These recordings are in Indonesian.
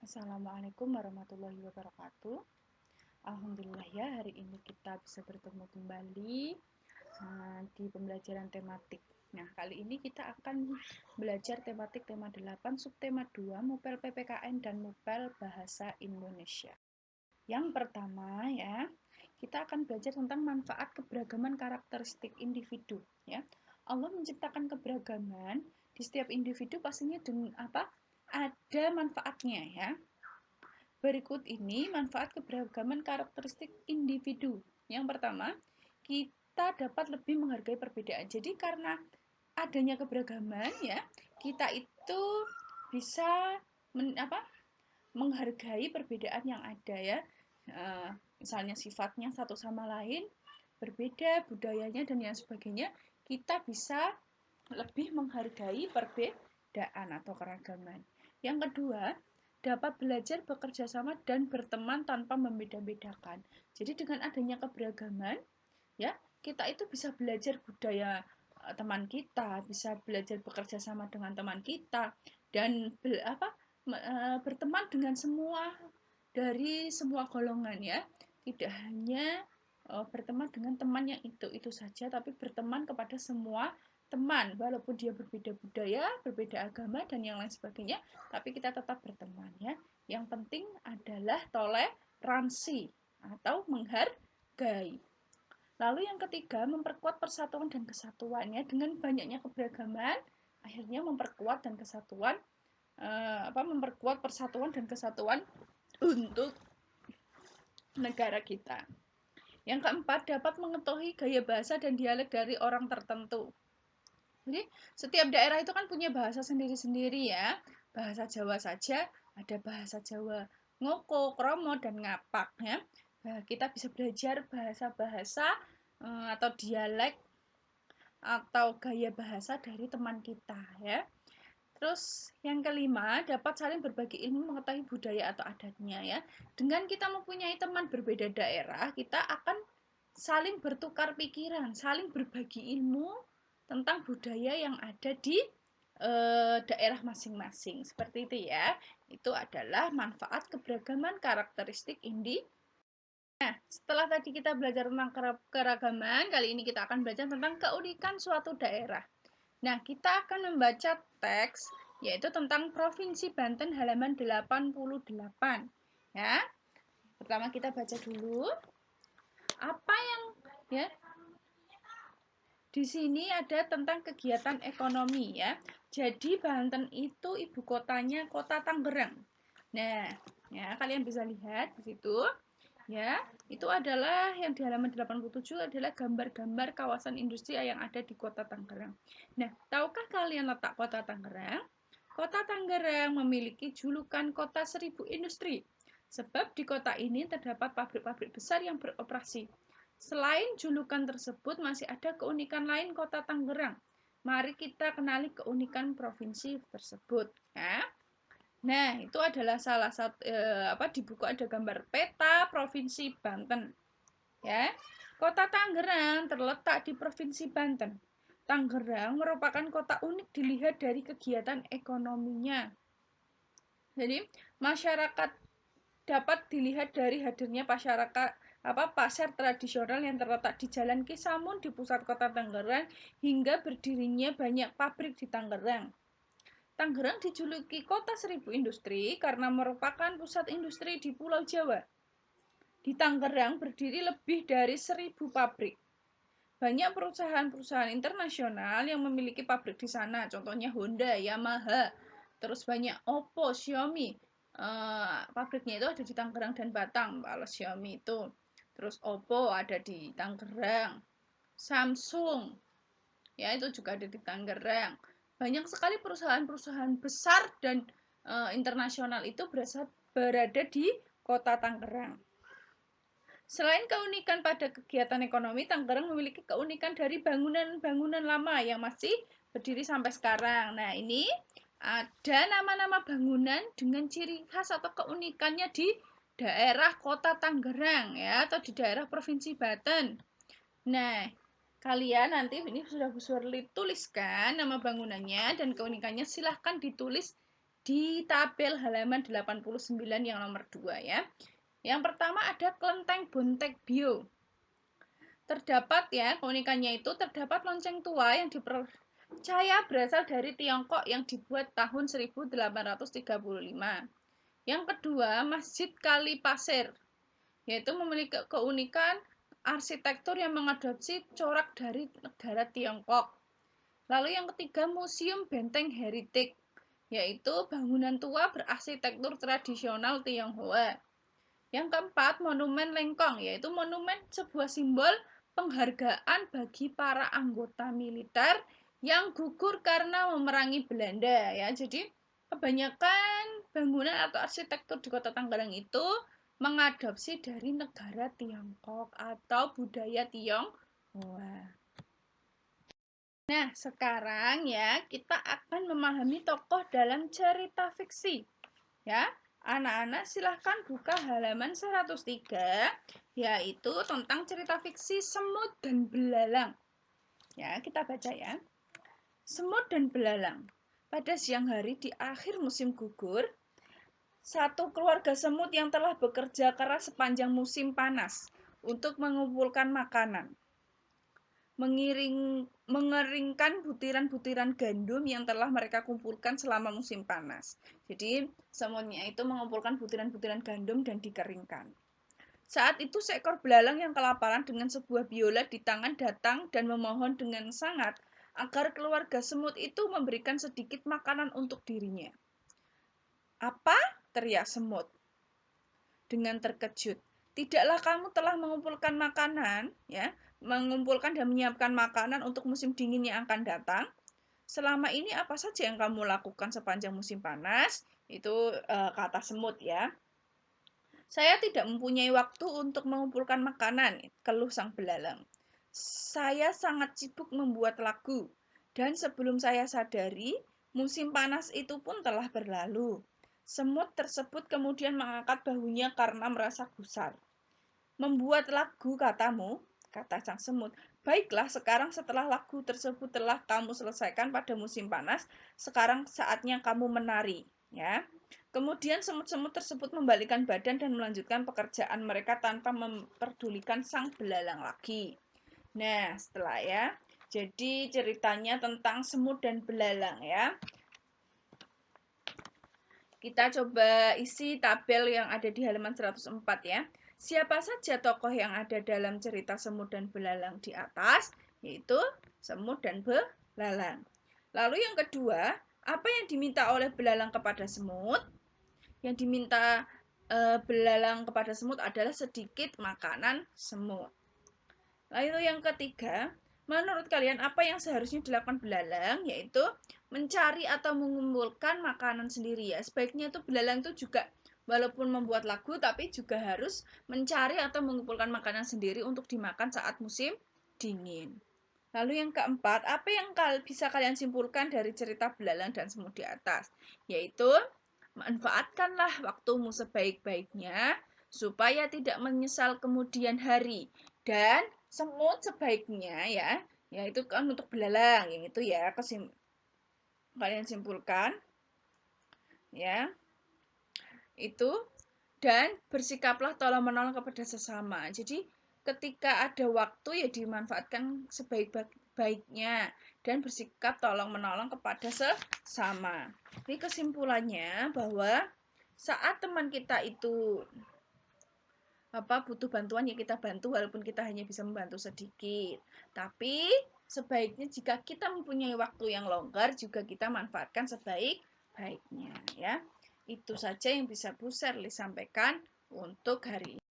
Assalamualaikum warahmatullahi wabarakatuh. Alhamdulillah ya, hari ini kita bisa bertemu kembali di pembelajaran tematik. Nah, kali ini kita akan belajar tematik tema 8, subtema 2, Mupel PPKN dan Mupel Bahasa Indonesia. Yang pertama ya, kita akan belajar tentang manfaat keberagaman karakteristik individu ya. Allah menciptakan keberagaman di setiap individu pastinya dengan apa? Ada manfaatnya ya. Berikut ini manfaat keberagaman karakteristik individu. Yang pertama, kita dapat lebih menghargai perbedaan. Jadi karena adanya keberagaman ya, kita itu bisa menghargai perbedaan yang ada ya. Misalnya sifatnya satu sama lain berbeda, budayanya dan yang sebagainya, kita bisa lebih menghargai perbedaan atau keragaman. Yang kedua, dapat belajar bekerja sama dan berteman tanpa membeda-bedakan. Jadi dengan adanya keberagaman, ya, kita itu bisa belajar budaya teman kita, bisa belajar bekerja sama dengan teman kita dan berteman dengan semua dari semua golongan ya. Tidak hanya berteman dengan teman yang itu saja, tapi berteman kepada semua teman, walaupun dia berbeda budaya, berbeda agama dan yang lain sebagainya, tapi kita tetap berteman ya. Yang penting adalah toleransi atau menghargai. Lalu yang ketiga, memperkuat persatuan dan kesatuannya. Dengan banyaknya keberagaman, akhirnya memperkuat dan kesatuan memperkuat persatuan dan kesatuan untuk negara kita. Yang keempat, dapat mengetahui gaya bahasa dan dialek dari orang tertentu. Jadi, setiap daerah itu kan punya bahasa sendiri-sendiri ya. Bahasa Jawa saja ada bahasa Jawa Ngoko, Kromo, dan Ngapak ya. Nah, kita bisa belajar bahasa-bahasa atau dialek atau gaya bahasa dari teman kita ya. Terus yang kelima, dapat saling berbagi ilmu mengetahui budaya atau adatnya ya. Dengan kita mempunyai teman berbeda daerah, kita akan saling bertukar pikiran, saling berbagi ilmu tentang budaya yang ada di daerah masing-masing. Seperti itu ya. Itu adalah manfaat keberagaman karakteristik individu. Nah, setelah tadi kita belajar tentang keragaman, kali ini kita akan belajar tentang keunikan suatu daerah. Nah, kita akan membaca teks yaitu tentang Provinsi Banten halaman 88. Ya. Pertama kita baca dulu. Apa yang ya? Di sini ada tentang kegiatan ekonomi ya. Jadi Banten itu ibu kotanya Kota Tangerang. Nah, ya kalian bisa lihat di situ. Ya, itu adalah yang di halaman 87 adalah gambar-gambar kawasan industri yang ada di Kota Tangerang. Nah, tahukah kalian letak Kota Tangerang? Kota Tangerang memiliki julukan Kota Seribu Industri. Sebab di kota ini terdapat pabrik-pabrik besar yang beroperasi. Selain julukan tersebut, masih ada keunikan lain Kota Tangerang. Mari kita kenali keunikan provinsi tersebut. Ya. Nah, itu adalah salah satu di buku ada gambar peta Provinsi Banten. Ya. Kota Tangerang terletak di Provinsi Banten. Tangerang merupakan kota unik dilihat dari kegiatan ekonominya. Jadi, masyarakat dapat dilihat dari hadirnya pasar tradisional yang terletak di Jalan Kisamun di pusat kota Tangerang hingga berdirinya banyak pabrik di Tangerang. Tangerang dijuluki Kota Seribu Industri karena merupakan pusat industri di Pulau Jawa. Di Tangerang berdiri lebih dari 1000 pabrik. Banyak perusahaan-perusahaan internasional yang memiliki pabrik di sana, contohnya Honda, Yamaha, terus banyak Oppo, Xiaomi. Pabriknya itu ada di Tangerang dan Batang, kalau Xiaomi itu. Terus Oppo ada di Tangerang, Samsung, ya itu juga ada di Tangerang. Banyak sekali perusahaan-perusahaan besar dan internasional itu berada di kota Tangerang. Selain keunikan pada kegiatan ekonomi, Tangerang memiliki keunikan dari bangunan-bangunan lama yang masih berdiri sampai sekarang. Nah, ini ada nama-nama bangunan dengan ciri khas atau keunikannya di daerah kota Tangerang ya, atau di daerah Provinsi Banten. Nah, kalian nanti ini sudah Bu Surli tuliskan nama bangunannya dan keunikannya, silahkan ditulis di tabel halaman 89 yang nomor 2 ya. Yang pertama ada kelenteng Bontek Bio. Terdapat ya, keunikannya itu terdapat lonceng tua yang dipercaya berasal dari Tiongkok yang dibuat tahun 1835. Yang kedua, Masjid Kali Pasir, yaitu memiliki keunikan arsitektur yang mengadopsi corak dari negara Tiongkok. Lalu yang ketiga, Museum Benteng Heritage, yaitu bangunan tua berarsitektur tradisional Tionghoa. Yang keempat, Monumen Lengkong, yaitu monumen sebuah simbol penghargaan bagi para anggota militer yang gugur karena memerangi Belanda ya. Jadi kebanyakan bangunan atau arsitektur di Kota Tangerang itu mengadopsi dari negara Tiongkok atau budaya Tionghoa. Nah, sekarang ya kita akan memahami tokoh dalam cerita fiksi. Ya, anak-anak silahkan buka halaman 103, yaitu tentang cerita fiksi Semut dan Belalang. Ya, kita baca ya. Semut dan Belalang. Pada siang hari di akhir musim gugur, satu keluarga semut yang telah bekerja keras sepanjang musim panas untuk mengumpulkan makanan, mengeringkan butiran-butiran gandum yang telah mereka kumpulkan selama musim panas. Jadi, semutnya itu mengumpulkan butiran-butiran gandum dan dikeringkan. Saat itu seekor belalang yang kelaparan dengan sebuah biola di tangan datang dan memohon dengan sangat agar keluarga semut itu memberikan sedikit makanan untuk dirinya. "Apa?" teriak semut dengan terkejut. "Tidaklah kamu telah mengumpulkan makanan, ya, mengumpulkan dan menyiapkan makanan untuk musim dingin yang akan datang? Selama ini apa saja yang kamu lakukan sepanjang musim panas?" Itu kata semut ya. "Saya tidak mempunyai waktu untuk mengumpulkan makanan," keluh sang belalang. "Saya sangat sibuk membuat lagu, dan sebelum saya sadari, musim panas itu pun telah berlalu." Semut tersebut kemudian mengangkat bahunya karena merasa gusar. "Membuat lagu katamu?" kata sang semut. "Baiklah, sekarang setelah lagu tersebut telah kamu selesaikan pada musim panas, sekarang saatnya kamu menari." Ya. Kemudian semut-semut tersebut membalikkan badan dan melanjutkan pekerjaan mereka tanpa memperdulikan sang belalang lagi. Nah, setelah ya, jadi ceritanya tentang semut dan belalang ya. Kita coba isi tabel yang ada di halaman 104 ya. Siapa saja tokoh yang ada dalam cerita Semut dan Belalang di atas? Yaitu semut dan belalang. Lalu yang kedua, apa yang diminta oleh belalang kepada semut? Yang diminta belalang kepada semut adalah sedikit makanan semut. Lalu yang ketiga, menurut kalian apa yang seharusnya dilakukan belalang? Yaitu mencari atau mengumpulkan makanan sendiri ya. Sebaiknya itu belalang itu juga walaupun membuat lagu tapi juga harus mencari atau mengumpulkan makanan sendiri untuk dimakan saat musim dingin. Lalu yang keempat, apa yang bisa kalian simpulkan dari cerita belalang dan semut di atas? Yaitu manfaatkanlah waktumu sebaik-baiknya supaya tidak menyesal kemudian hari. Dan semut sebaiknya ya, itu kan untuk belalang yang itu ya, kalian simpulkan ya. Itu dan bersikaplah tolong-menolong kepada sesama. Jadi ketika ada waktu ya dimanfaatkan sebaik-baiknya dan bersikap tolong-menolong kepada sesama. Ini kesimpulannya bahwa saat teman kita itu butuh bantuan ya kita bantu walaupun kita hanya bisa membantu sedikit. Tapi sebaiknya jika kita mempunyai waktu yang longgar juga kita manfaatkan sebaik-baiknya ya. Itu saja yang bisa Bu Sherly sampaikan untuk hari ini.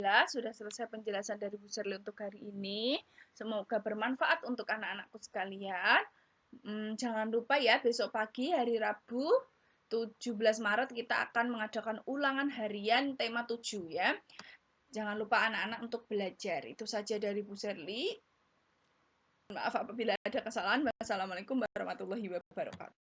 Sudah selesai penjelasan dari Bu Sherly untuk hari ini. Semoga bermanfaat untuk anak-anakku sekalian. Jangan lupa ya besok pagi hari Rabu 17 Maret kita akan mengadakan ulangan harian tema 7 ya. Jangan lupa anak-anak untuk belajar. Itu saja dari Bu Sherly. Maaf apabila ada kesalahan. Wassalamualaikum warahmatullahi wabarakatuh.